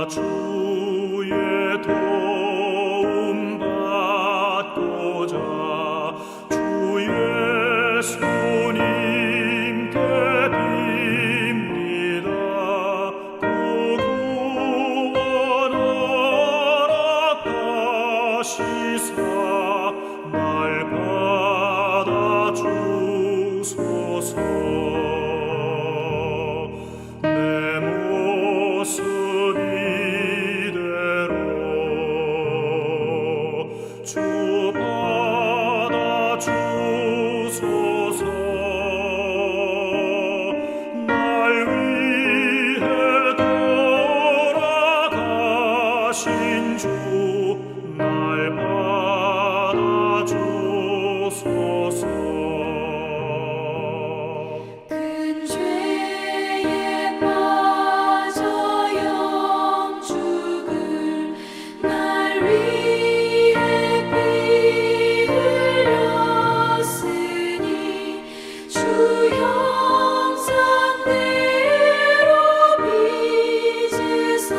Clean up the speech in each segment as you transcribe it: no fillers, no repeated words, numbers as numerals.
주의 도움 받고자 주의 예수님께 빕니다. 그 구원 허락하시사 날 받아주소서. 내 모습 이대로 주 받아주소서. 날 위해 돌아가신 주 날 받아주소서. 큰 죄에 빠져 영죽을 날 위해 피 흘렸으니 주 형상대로 빚으사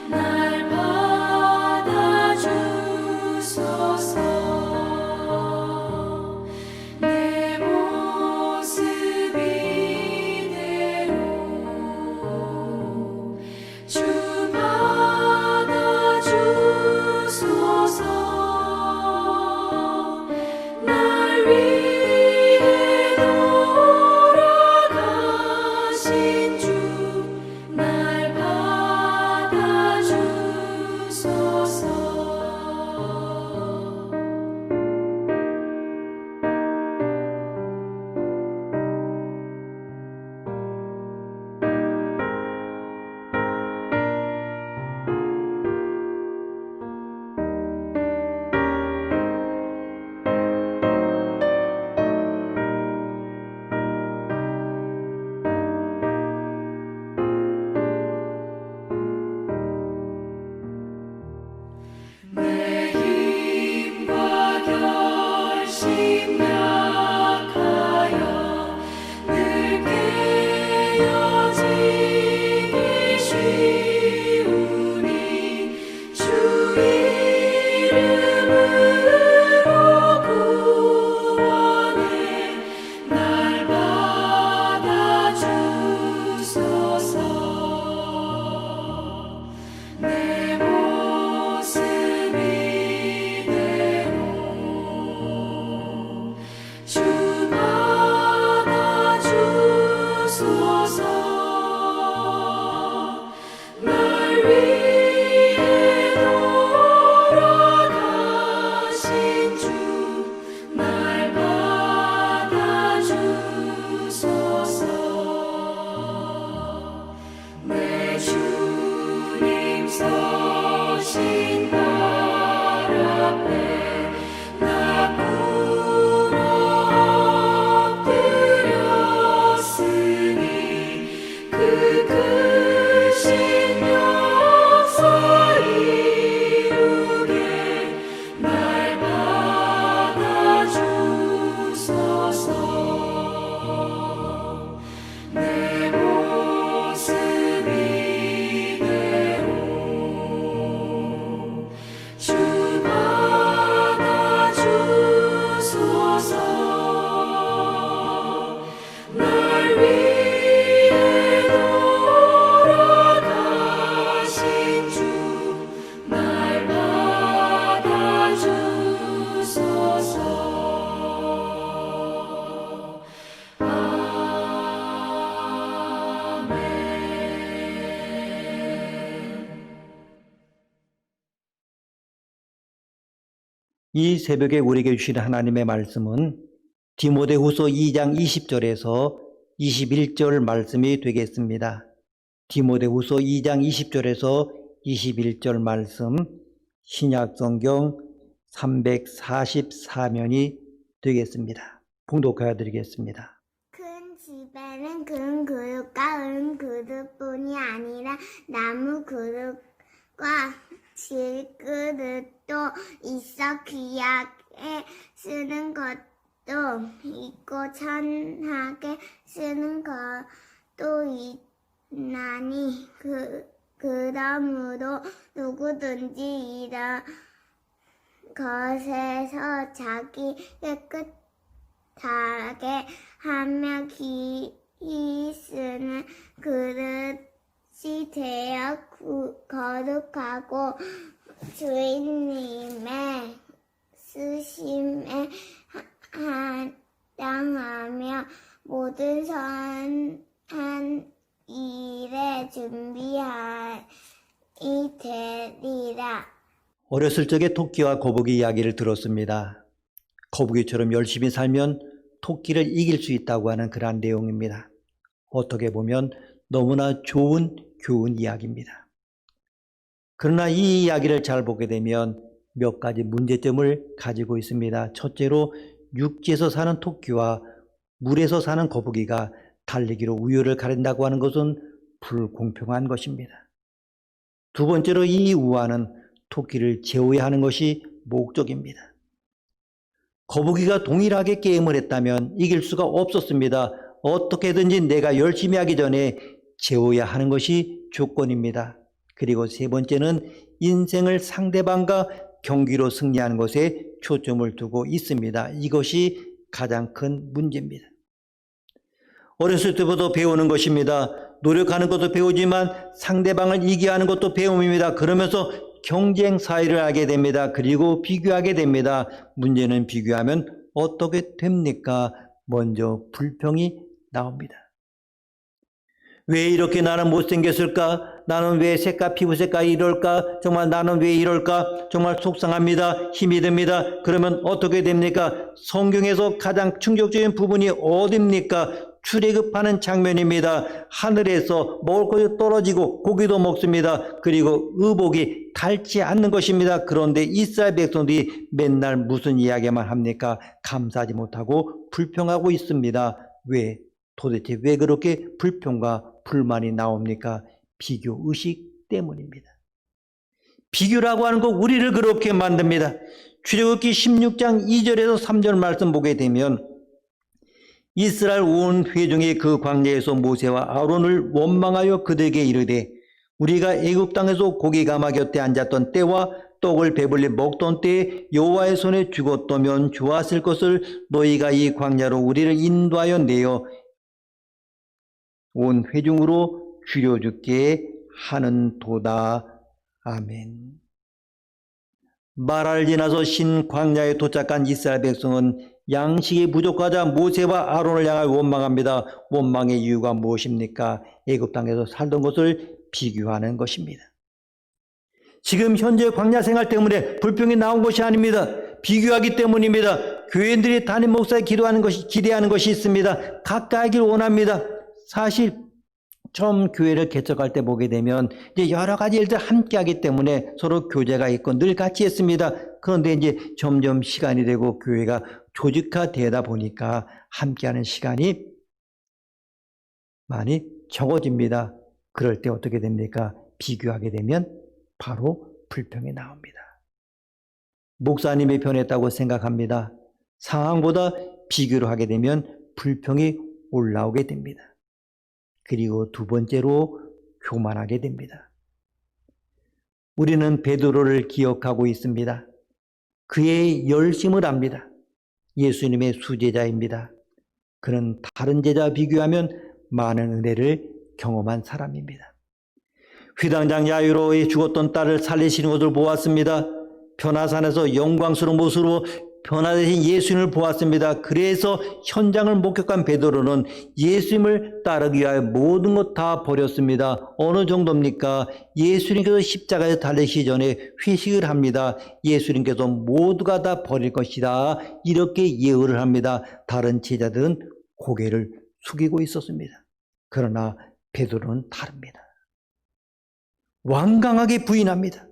날 받아주소서. 내 모습 이대로 주 받아주소서. 날 위해 돌아가신 주 날 받아주소서. 내 힘과 결심 약하여 늘 깨어지기 쉬우니 주 이름으로 구원해 날 받아주소서. 내 모습 이대로 주 받아주소서. 날 위해 돌아가신 주 날 받아주소서. 내 주님 서신 발 앞에 나 꿇어 엎드렸으니 그 크신 역사 이루게 날 받아주소서. 내 모습 이대로 주 받아주소서. 날 위해 돌아가신 주 날 받아주소서. 이 새벽에 우리에게 주신 하나님의 말씀은 디모데후서 2장 20절에서 21절 말씀이 되겠습니다. 디모데후서 2장 20절에서 21절 말씀, 신약성경 344면이 되겠습니다. 봉독하여 드리겠습니다. 큰 집에는 금 그릇과 은 그릇뿐이 아니라 나무 그릇과 질그릇도 있어 귀하게 쓰는 것도 있고 천하게 쓰는 것도 있나니 그러므로 누구든지 이런 것에서 자기 깨끗하게 하며 쓰는 그릇이 되어 거룩하고 주인님의 쓰심에 합당하며 모든 선한 일에 준비하이 되리라. 어렸을 적에 토끼와 거북이 이야기를 들었습니다. 거북이처럼 열심히 살면 토끼를 이길 수 있다고 하는 그러한 내용입니다. 어떻게 보면 너무나 좋은 교훈 이야기입니다. 그러나 이 이야기를 잘 보게 되면 몇 가지 문제점을 가지고 있습니다. 첫째로 육지에서 사는 토끼와 물에서 사는 거북이가 달리기로 우열을 가린다고 하는 것은 불공평한 것입니다. 두 번째로 이 우화는 토끼를 제어해야 하는 것이 목적입니다. 거북이가 동일하게 게임을 했다면 이길 수가 없었습니다. 어떻게든지 내가 열심히 하기 전에 제어해야 하는 것이 조건입니다. 그리고 세 번째는 인생을 상대방과 경기로 승리하는 것에 초점을 두고 있습니다. 이것이 가장 큰 문제입니다. 어렸을 때부터 배우는 것입니다. 노력하는 것도 배우지만 상대방을 이겨야 하는 것도 배움입니다. 그러면서 경쟁 사회를 하게 됩니다. 그리고 비교하게 됩니다. 문제는 비교하면 어떻게 됩니까? 먼저 불평이 나옵니다. 왜 이렇게 나는 못생겼을까? 나는 왜 피부 색깔이 이럴까? 정말 나는 왜 이럴까? 정말 속상합니다. 힘이 듭니다. 그러면 어떻게 됩니까? 성경에서 가장 충격적인 부분이 어딥니까? 출애굽하는 장면입니다. 하늘에서 먹을 것이 떨어지고 고기도 먹습니다. 그리고 의복이 닳지 않는 것입니다. 그런데 이스라엘 백성들이 맨날 무슨 이야기만 합니까? 감사하지 못하고 불평하고 있습니다. 왜? 도대체 왜 그렇게 불평과 불만이 나옵니까? 비교 의식 때문입니다. 비교라고 하는 거 우리를 그렇게 만듭니다. 출애굽기 16장 2절에서 3절 말씀 보게 되면 이스라엘 온 회중이 그 광야에서 모세와 아론을 원망하여 그들에게 이르되 우리가 애굽 땅에서 고기 가마 곁에 앉았던 때와 떡을 배불리 먹던 때에 여호와의 손에 죽었다면 좋았을 것을 너희가 이 광야로 우리를 인도하여 내어 온 회중으로 줄여주게 하는도다. 아멘. 마라를 지나서 신 광야에 도착한 이스라엘 백성은 양식이 부족하자 모세와 아론을 향하여 원망합니다. 원망의 이유가 무엇입니까? 애굽 땅에서 살던 것을 비교하는 것입니다. 지금 현재 광야 생활 때문에 불평이 나온 것이 아닙니다. 비교하기 때문입니다. 교인들이 담임 목사에 기대하는 것이 있습니다. 가까이 하길 원합니다. 사실 처음 교회를 개척할 때 보게 되면 이제 여러 가지 일들 함께 하기 때문에 서로 교제가 있고 늘 같이 했습니다. 그런데 이제 점점 시간이 되고 교회가 조직화되다 보니까 함께하는 시간이 많이 적어집니다. 그럴 때 어떻게 됩니까? 비교하게 되면 바로 불평이 나옵니다. 목사님이 변했다고 생각합니다. 상황보다 비교를 하게 되면 불평이 올라오게 됩니다. 그리고 두 번째로 교만하게 됩니다. 우리는 베드로를 기억하고 있습니다. 그의 열심을 압니다. 예수님의 수제자입니다. 그는 다른 제자와 비교하면 많은 은혜를 경험한 사람입니다. 휘당장 야이로의 죽었던 딸을 살리시는 것을 보았습니다. 변화산에서 영광스러운 모습으로 변화되신 예수님을 보았습니다. 그래서 현장을 목격한 베드로는 예수님을 따르기 위하여 모든 것 다 버렸습니다. 어느 정도입니까? 예수님께서 십자가에 달리시기 전에 회식을 합니다. 예수님께서 모두가 다 버릴 것이다. 이렇게 예언을 합니다. 다른 제자들은 고개를 숙이고 있었습니다. 그러나 베드로는 다릅니다. 완강하게 부인합니다.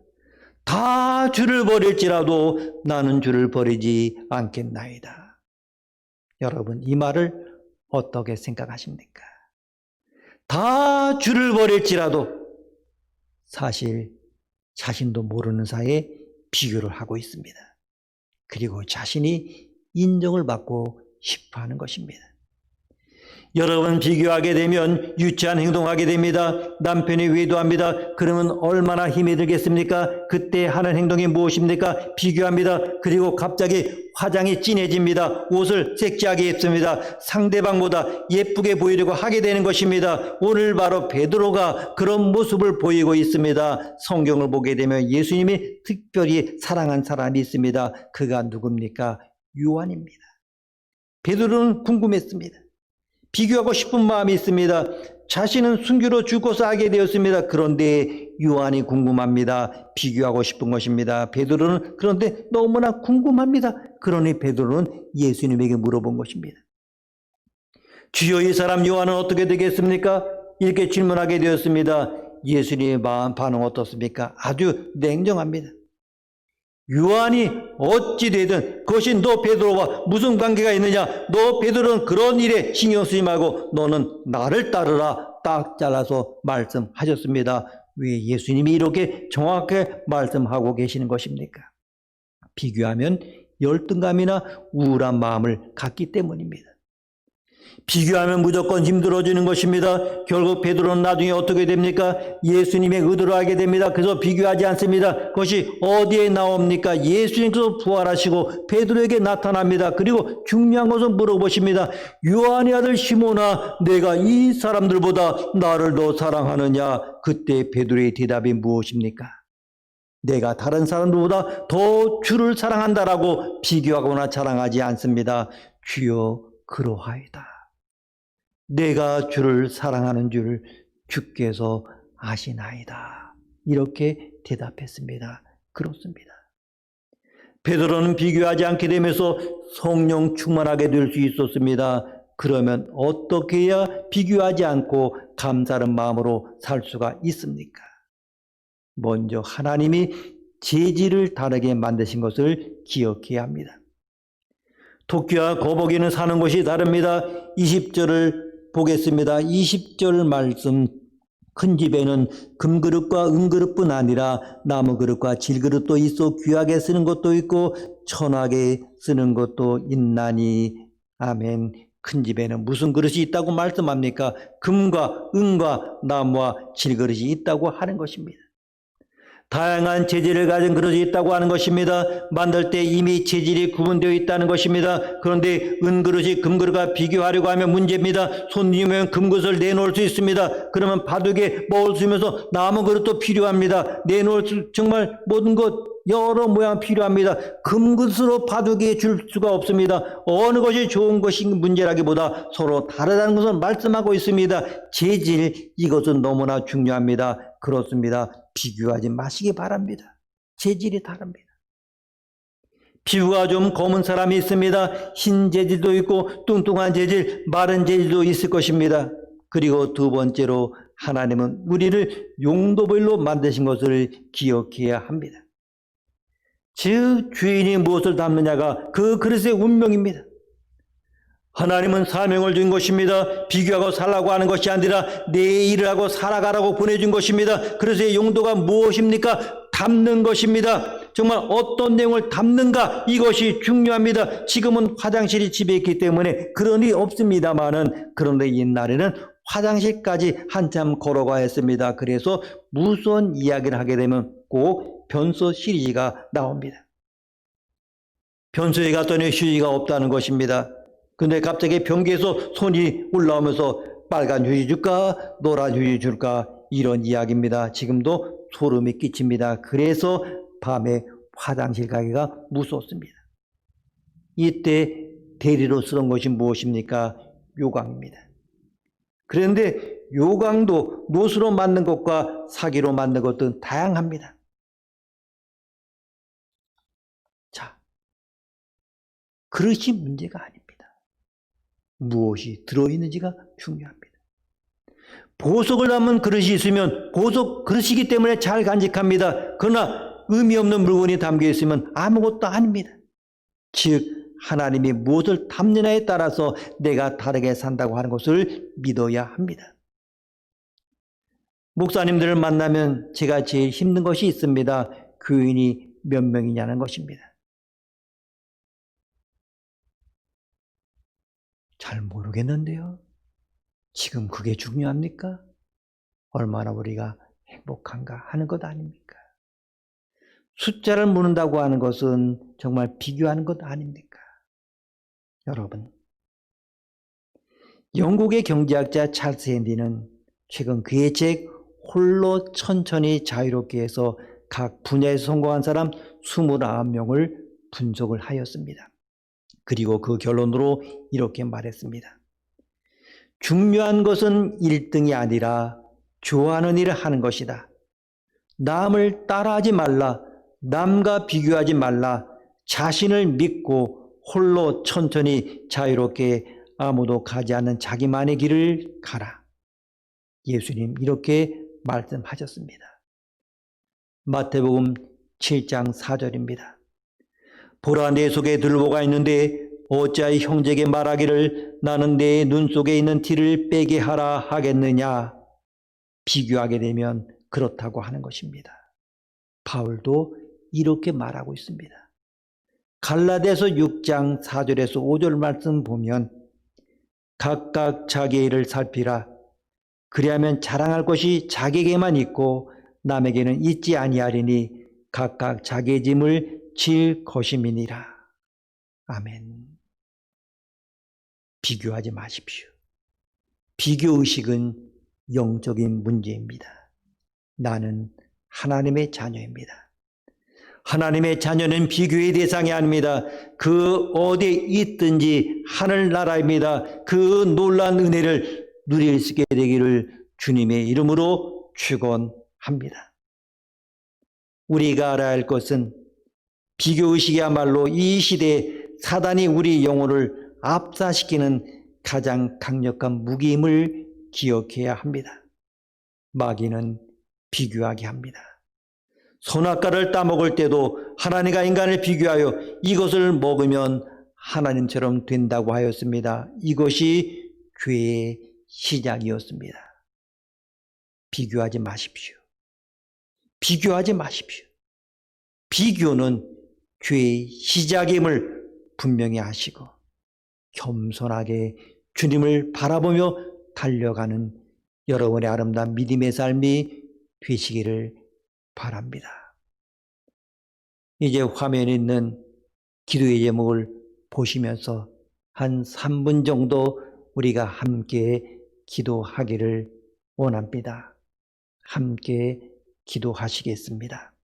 다 주를 버릴지라도 나는 주를 버리지 않겠나이다. 여러분, 이 말을 어떻게 생각하십니까? 다 주를 버릴지라도 사실 자신도 모르는 사이에 비교를 하고 있습니다. 그리고 자신이 인정을 받고 싶어 하는 것입니다. 여러분 비교하게 되면 유치한 행동하게 됩니다. 남편이 외도합니다. 그러면 얼마나 힘이 들겠습니까? 그때 하는 행동이 무엇입니까? 비교합니다. 그리고 갑자기 화장이 진해집니다. 옷을 섹시하게 입습니다. 상대방보다 예쁘게 보이려고 하게 되는 것입니다. 오늘 바로 베드로가 그런 모습을 보이고 있습니다. 성경을 보게 되면 예수님이 특별히 사랑한 사람이 있습니다. 그가 누굽니까? 요한입니다. 베드로는 궁금했습니다. 비교하고 싶은 마음이 있습니다. 자신은 순교로 죽고서 하게 되었습니다. 그런데 요한이 궁금합니다. 비교하고 싶은 것입니다. 베드로는 그런데 너무나 궁금합니다. 그러니 베드로는 예수님에게 물어본 것입니다. 주여, 이 사람 요한은 어떻게 되겠습니까? 이렇게 질문하게 되었습니다. 예수님의 반응 어떻습니까? 아주 냉정합니다. 요한이 어찌 되든 그것이 너 베드로와 무슨 관계가 있느냐? 너 베드로는 그런 일에 신경 쓰지 말고 너는 나를 따르라. 딱 잘라서 말씀하셨습니다. 왜 예수님이 이렇게 정확하게 말씀하고 계시는 것입니까? 비교하면 열등감이나 우울한 마음을 갖기 때문입니다. 비교하면 무조건 힘들어지는 것입니다. 결국 베드로는 나중에 어떻게 됩니까? 예수님의 의도로 하게 됩니다. 그래서 비교하지 않습니다. 그것이 어디에 나옵니까? 예수님께서 부활하시고 베드로에게 나타납니다. 그리고 중요한 것은 물어보십니다. 요한의 아들 시몬아, 내가 이 사람들보다 나를 더 사랑하느냐? 그때 베드로의 대답이 무엇입니까? 내가 다른 사람들보다 더 주를 사랑한다라고 비교하거나 자랑하지 않습니다. 주여, 그러하이다. 내가 주를 사랑하는 줄 주께서 아시나이다. 이렇게 대답했습니다. 그렇습니다. 베드로는 비교하지 않게 되면서 성령 충만하게 될 수 있었습니다. 그러면 어떻게 해야 비교하지 않고 감사하는 마음으로 살 수가 있습니까? 먼저 하나님이 재질을 다르게 만드신 것을 기억해야 합니다. 토끼와 거북이는 사는 곳이 다릅니다. 20절을 보겠습니다. 20절 말씀, 큰 집에는 금그릇과 은그릇뿐 아니라 나무그릇과 질그릇도 있어 귀하게 쓰는 것도 있고 천하게 쓰는 것도 있나니. 아멘. 큰 집에는 무슨 그릇이 있다고 말씀합니까? 금과 은과 나무와 질그릇이 있다고 하는 것입니다. 다양한 재질을 가진 그릇이 있다고 하는 것입니다. 만들 때 이미 재질이 구분되어 있다는 것입니다. 그런데 은그릇이 금그릇과 비교하려고 하면 문제입니다. 손님이면 금그릇을 내놓을 수 있습니다. 그러면 바둑에 먹을 수 있으면서 나무 그릇도 필요합니다. 내놓을 수, 정말 모든 것 여러 모양 필요합니다. 금그릇으로 바둑에 줄 수가 없습니다. 어느 것이 좋은 것이 문제라기보다 서로 다르다는 것을 말씀하고 있습니다. 재질, 이것은 너무나 중요합니다. 그렇습니다. 비교하지 마시기 바랍니다. 재질이 다릅니다. 피부가 좀 검은 사람이 있습니다. 흰 재질도 있고 뚱뚱한 재질, 마른 재질도 있을 것입니다. 그리고 두 번째로 하나님은 우리를 용도별로 만드신 것을 기억해야 합니다. 즉 주인이 무엇을 담느냐가 그 그릇의 운명입니다. 하나님은 사명을 준 것입니다. 비교하고 살라고 하는 것이 아니라 내 일을 하고 살아가라고 보내준 것입니다. 그래서 용도가 무엇입니까? 담는 것입니다. 정말 어떤 내용을 담는가, 이것이 중요합니다. 지금은 화장실이 집에 있기 때문에 그런 일이 없습니다만은, 그런데 옛날에는 화장실까지 한참 걸어가야 했습니다. 그래서 무서운 이야기를 하게 되면 꼭 변소 시리즈가 나옵니다. 변소에 갔더니 휴지가 없다는 것입니다. 근데 갑자기 변기에서 손이 올라오면서 빨간 휴지 줄까, 노란 휴지 줄까, 이런 이야기입니다. 지금도 소름이 끼칩니다. 그래서 밤에 화장실 가기가 무섭습니다. 이때 대리로 쓰는 것이 무엇입니까? 요강입니다. 그런데 요강도 노수로 만든 것과 사기로 만든 것들은 다양합니다. 자, 그릇이 문제가 아닙니다. 무엇이 들어있는지가 중요합니다. 보석을 담은 그릇이 있으면 보석 그릇이기 때문에 잘 간직합니다. 그러나 의미 없는 물건이 담겨 있으면 아무것도 아닙니다. 즉 하나님이 무엇을 담느냐에 따라서 내가 다르게 산다고 하는 것을 믿어야 합니다. 목사님들을 만나면 제가 제일 힘든 것이 있습니다. 교인이 몇 명이냐는 것입니다. 잘 모르겠는데요. 지금 그게 중요합니까? 얼마나 우리가 행복한가 하는 것 아닙니까? 숫자를 묻는다고 하는 것은 정말 비교하는 것 아닙니까? 여러분, 영국의 경제학자 찰스 핸디는 최근 그의 책 홀로 천천히 자유롭게 해서 각 분야에서 성공한 사람 29명을 분석을 하였습니다. 그리고 그 결론으로 이렇게 말했습니다. 중요한 것은 1등이 아니라 좋아하는 일을 하는 것이다. 남을 따라하지 말라. 남과 비교하지 말라. 자신을 믿고 홀로 천천히 자유롭게 아무도 가지 않는 자기만의 길을 가라. 예수님 이렇게 말씀하셨습니다. 마태복음 7장 4절입니다. 보라 내 속에 들보가 있는데 어찌하여 형제에게 말하기를 나는 내 눈 속에 있는 티를 빼게 하라 하겠느냐. 비교하게 되면 그렇다고 하는 것입니다. 바울도 이렇게 말하고 있습니다. 갈라디아서 6장 4절에서 5절 말씀 보면 각각 자기의 일을 살피라. 그리하면 자랑할 것이 자기에게만 있고 남에게는 있지 아니하리니 각각 자기의 짐을 질 것임이니라. 아멘. 비교하지 마십시오. 비교의식은 영적인 문제입니다. 나는 하나님의 자녀입니다. 하나님의 자녀는 비교의 대상이 아닙니다. 그 어디에 있든지 하늘나라입니다. 그 놀라운 은혜를 누릴 수 있게 되기를 주님의 이름으로 축원합니다. 우리가 알아야 할 것은 비교의식이야말로 이 시대에 사단이 우리 영혼을 압사시키는 가장 강력한 무기임을 기억해야 합니다. 마귀는 비교하게 합니다. 선악과를 따먹을 때도 하나님과 인간을 비교하여 이것을 먹으면 하나님처럼 된다고 하였습니다. 이것이 죄의 시작이었습니다. 비교하지 마십시오. 비교하지 마십시오. 비교는 죄의 시작임을 분명히 아시고 겸손하게 주님을 바라보며 달려가는 여러분의 아름다운 믿음의 삶이 되시기를 바랍니다. 이제 화면에 있는 기도의 제목을 보시면서 한 3분 정도 우리가 함께 기도하기를 원합니다. 함께 기도하시겠습니다.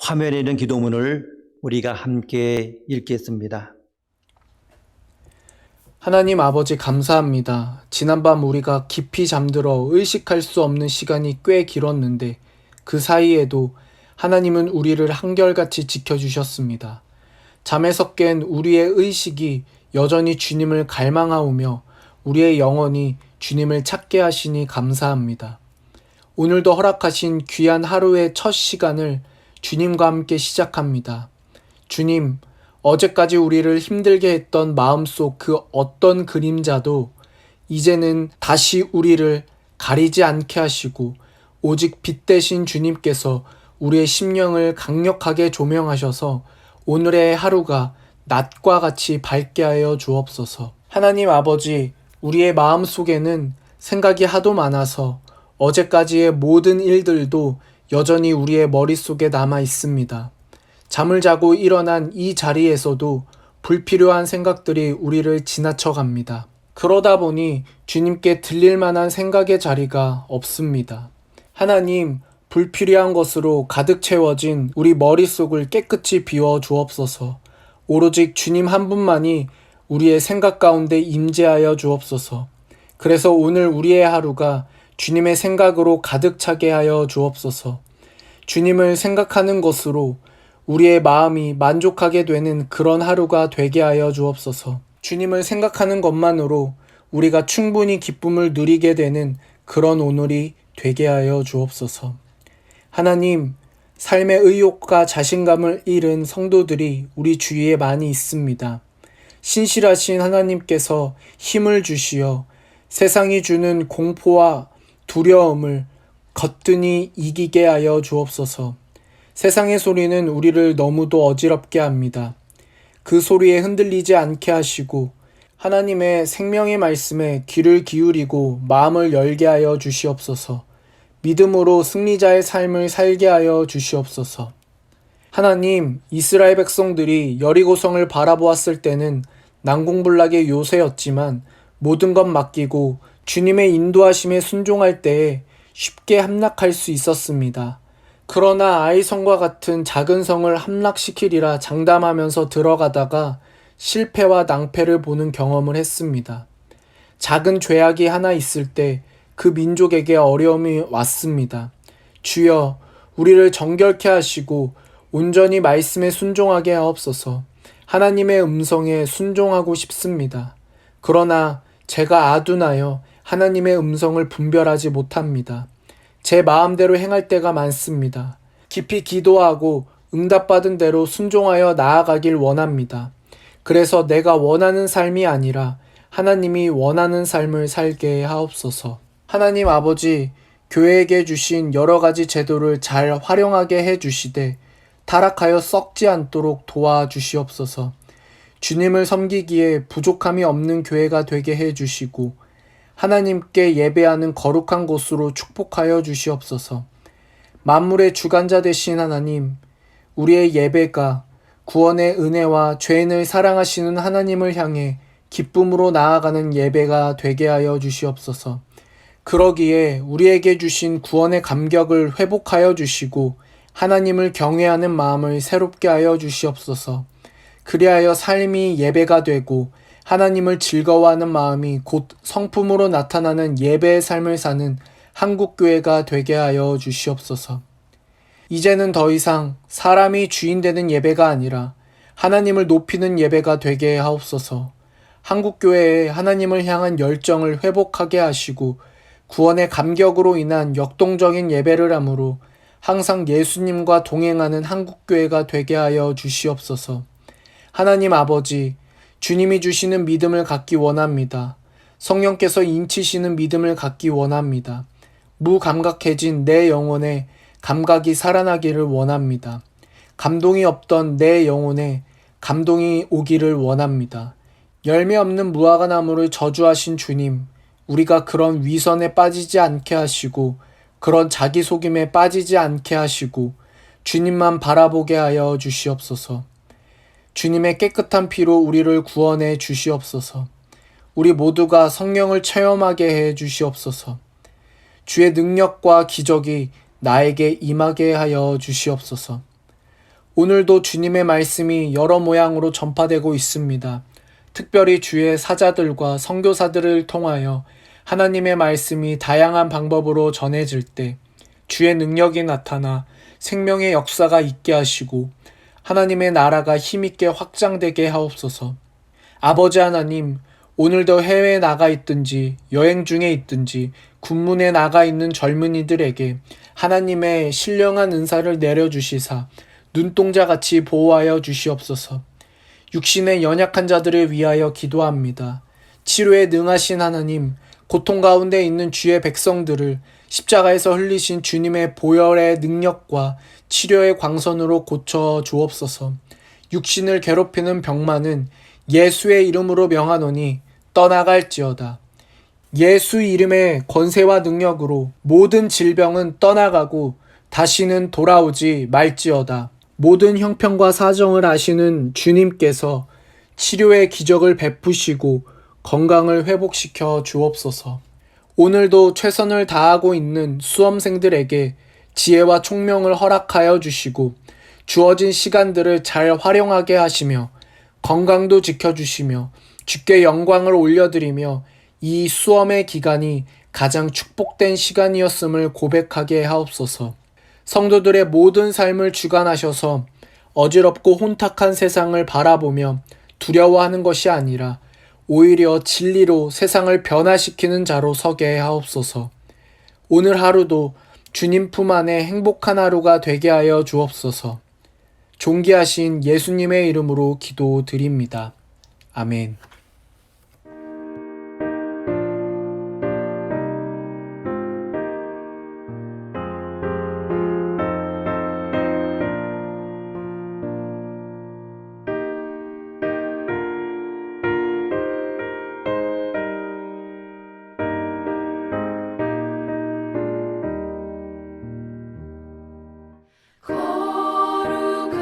화면에 있는 기도문을 우리가 함께 읽겠습니다. 하나님 아버지 감사합니다. 지난밤 우리가 깊이 잠들어 의식할 수 없는 시간이 꽤 길었는데 그 사이에도 하나님은 우리를 한결같이 지켜주셨습니다. 잠에서 깬 우리의 의식이 여전히 주님을 갈망하오며 우리의 영혼이 주님을 찾게 하시니 감사합니다. 오늘도 허락하신 귀한 하루의 첫 시간을 주님과 함께 시작합니다. 주님, 어제까지 우리를 힘들게 했던 마음속 그 어떤 그림자도 이제는 다시 우리를 가리지 않게 하시고 오직 빛 대신 주님께서 우리의 심령을 강력하게 조명하셔서 오늘의 하루가 낮과 같이 밝게 하여 주옵소서. 하나님 아버지, 우리의 마음 속에는 생각이 하도 많아서 어제까지의 모든 일들도 여전히 우리의 머릿속에 남아 있습니다. 잠을 자고 일어난 이 자리에서도 불필요한 생각들이 우리를 지나쳐 갑니다. 그러다 보니 주님께 들릴 만한 생각의 자리가 없습니다. 하나님, 불필요한 것으로 가득 채워진 우리 머릿속을 깨끗이 비워 주옵소서. 오로지 주님 한 분만이 우리의 생각 가운데 임재하여 주옵소서. 그래서 오늘 우리의 하루가 주님의 생각으로 가득 차게 하여 주옵소서. 주님을 생각하는 것으로 우리의 마음이 만족하게 되는 그런 하루가 되게 하여 주옵소서. 주님을 생각하는 것만으로 우리가 충분히 기쁨을 누리게 되는 그런 오늘이 되게 하여 주옵소서. 하나님, 삶의 의욕과 자신감을 잃은 성도들이 우리 주위에 많이 있습니다. 신실하신 하나님께서 힘을 주시어 세상이 주는 공포와 두려움을 거뜬히 이기게 하여 주옵소서. 세상의 소리는 우리를 너무도 어지럽게 합니다. 그 소리에 흔들리지 않게 하시고 하나님의 생명의 말씀에 귀를 기울이고 마음을 열게 하여 주시옵소서. 믿음으로 승리자의 삶을 살게 하여 주시옵소서. 하나님, 이스라엘 백성들이 여리고성을 바라보았을 때는 난공불락의 요새였지만 모든 것 맡기고 주님의 인도하심에 순종할 때에 쉽게 함락할 수 있었습니다. 그러나 아이성과 같은 작은 성을 함락시키리라 장담하면서 들어가다가 실패와 낭패를 보는 경험을 했습니다. 작은 죄악이 하나 있을 때 그 민족에게 어려움이 왔습니다. 주여, 우리를 정결케 하시고 온전히 말씀에 순종하게 하옵소서. 하나님의 음성에 순종하고 싶습니다. 그러나 제가 아둔하여 하나님의 음성을 분별하지 못합니다. 제 마음대로 행할 때가 많습니다. 깊이 기도하고 응답받은 대로 순종하여 나아가길 원합니다. 그래서 내가 원하는 삶이 아니라 하나님이 원하는 삶을 살게 하옵소서. 하나님 아버지, 교회에게 주신 여러 가지 제도를 잘 활용하게 해주시되 타락하여 썩지 않도록 도와주시옵소서. 주님을 섬기기에 부족함이 없는 교회가 되게 해주시고 하나님께 예배하는 거룩한 곳으로 축복하여 주시옵소서. 만물의 주관자 되신 하나님, 우리의 예배가 구원의 은혜와 죄인을 사랑하시는 하나님을 향해 기쁨으로 나아가는 예배가 되게 하여 주시옵소서. 그러기에 우리에게 주신 구원의 감격을 회복하여 주시고 하나님을 경외하는 마음을 새롭게 하여 주시옵소서. 그리하여 삶이 예배가 되고 하나님을 즐거워하는 마음이 곧 성품으로 나타나는 예배의 삶을 사는 한국교회가 되게 하여 주시옵소서. 이제는 더 이상 사람이 주인 되는 예배가 아니라 하나님을 높이는 예배가 되게 하옵소서. 한국교회에 하나님을 향한 열정을 회복하게 하시고 구원의 감격으로 인한 역동적인 예배를 함으로 항상 예수님과 동행하는 한국교회가 되게 하여 주시옵소서. 하나님 아버지, 주님이 주시는 믿음을 갖기 원합니다. 성령께서 인치시는 믿음을 갖기 원합니다. 무감각해진 내 영혼에 감각이 살아나기를 원합니다. 감동이 없던 내 영혼에 감동이 오기를 원합니다. 열매 없는 무화과 나무를 저주하신 주님, 우리가 그런 위선에 빠지지 않게 하시고 그런 자기속임에 빠지지 않게 하시고 주님만 바라보게 하여 주시옵소서. 주님의 깨끗한 피로 우리를 구원해 주시옵소서. 우리 모두가 성령을 체험하게 해 주시옵소서. 주의 능력과 기적이 나에게 임하게 하여 주시옵소서. 오늘도 주님의 말씀이 여러 모양으로 전파되고 있습니다. 특별히 주의 사자들과 선교사들을 통하여 하나님의 말씀이 다양한 방법으로 전해질 때 주의 능력이 나타나 생명의 역사가 있게 하시고 하나님의 나라가 힘있게 확장되게 하옵소서. 아버지 하나님, 오늘도 해외에 나가 있든지 여행 중에 있든지 군문에 나가 있는 젊은이들에게 하나님의 신령한 은사를 내려주시사 눈동자같이 보호하여 주시옵소서. 육신의 연약한 자들을 위하여 기도합니다. 치료에 능하신 하나님, 고통 가운데 있는 주의 백성들을 십자가에서 흘리신 주님의 보혈의 능력과 치료의 광선으로 고쳐 주옵소서. 육신을 괴롭히는 병만은 예수의 이름으로 명하노니 떠나갈지어다. 예수 이름의 권세와 능력으로 모든 질병은 떠나가고 다시는 돌아오지 말지어다. 모든 형편과 사정을 아시는 주님께서 치료의 기적을 베푸시고 건강을 회복시켜 주옵소서. 오늘도 최선을 다하고 있는 수험생들에게 지혜와 총명을 허락하여 주시고 주어진 시간들을 잘 활용하게 하시며 건강도 지켜주시며 주께 영광을 올려드리며 이 수험의 기간이 가장 축복된 시간이었음을 고백하게 하옵소서. 성도들의 모든 삶을 주관하셔서 어지럽고 혼탁한 세상을 바라보며 두려워하는 것이 아니라 오히려 진리로 세상을 변화시키는 자로 서게 하옵소서. 오늘 하루도 주님 품 안에 행복한 하루가 되게 하여 주옵소서. 존귀하신 예수님의 이름으로 기도드립니다. 아멘. 거룩하게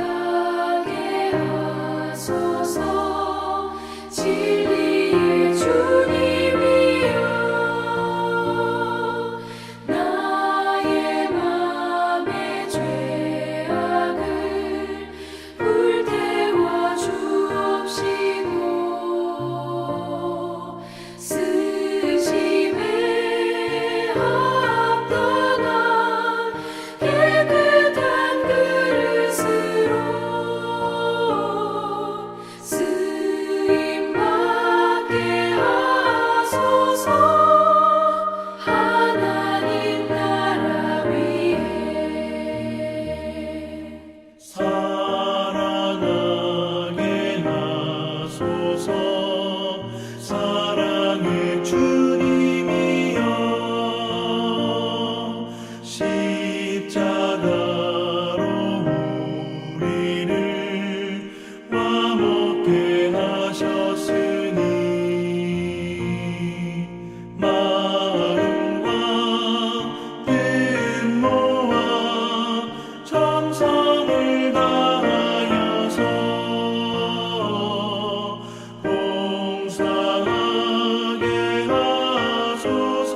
하소서. 진리의 주님이여, 나의 맘의 죄악을 불태워 주옵시고 쓰심에 합당한 깨끗한 그릇으로 쓰임받게 하소서. 하나님 나라 위에 사랑하게 하소서. 사랑의 주님이여, 십자가로 우리를 화목케 하셨으니 마음과 뜻 모아 정성을 다하여서 봉사하게 하소서.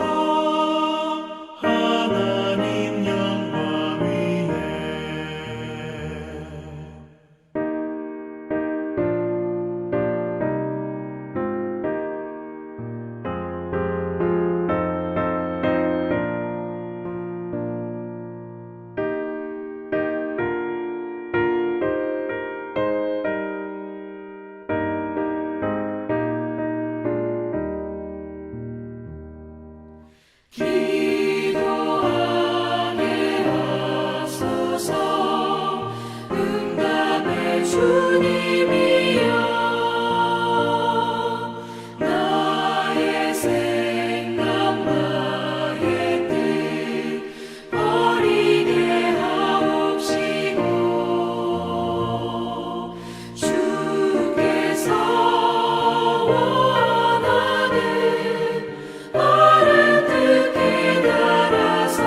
하나님 영광 위에 기도하게 하소서. 응답의 주님이여, 나의 생각 나의 뜻 버리게 하옵시고 주께서 원하는 바른 뜻 깨달아서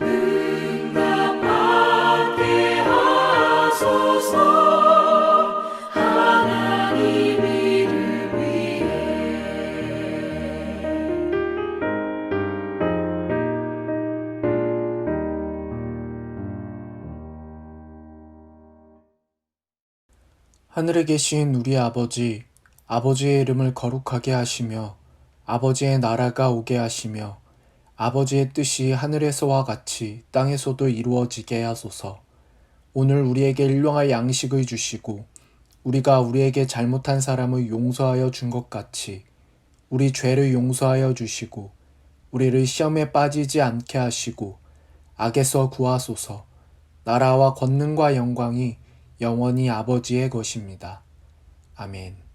응답받게 하소서. 하늘에 계신 우리 아버지, 아버지의 이름을 거룩하게 하시며 아버지의 나라가 오게 하시며 아버지의 뜻이 하늘에서와 같이 땅에서도 이루어지게 하소서. 오늘 우리에게 일용할 양식을 주시고 우리가 우리에게 잘못한 사람을 용서하여 준 것 같이 우리 죄를 용서하여 주시고 우리를 시험에 빠지지 않게 하시고 악에서 구하소서. 나라와 권능과 영광이 영원히 아버지의 것입니다. 아멘.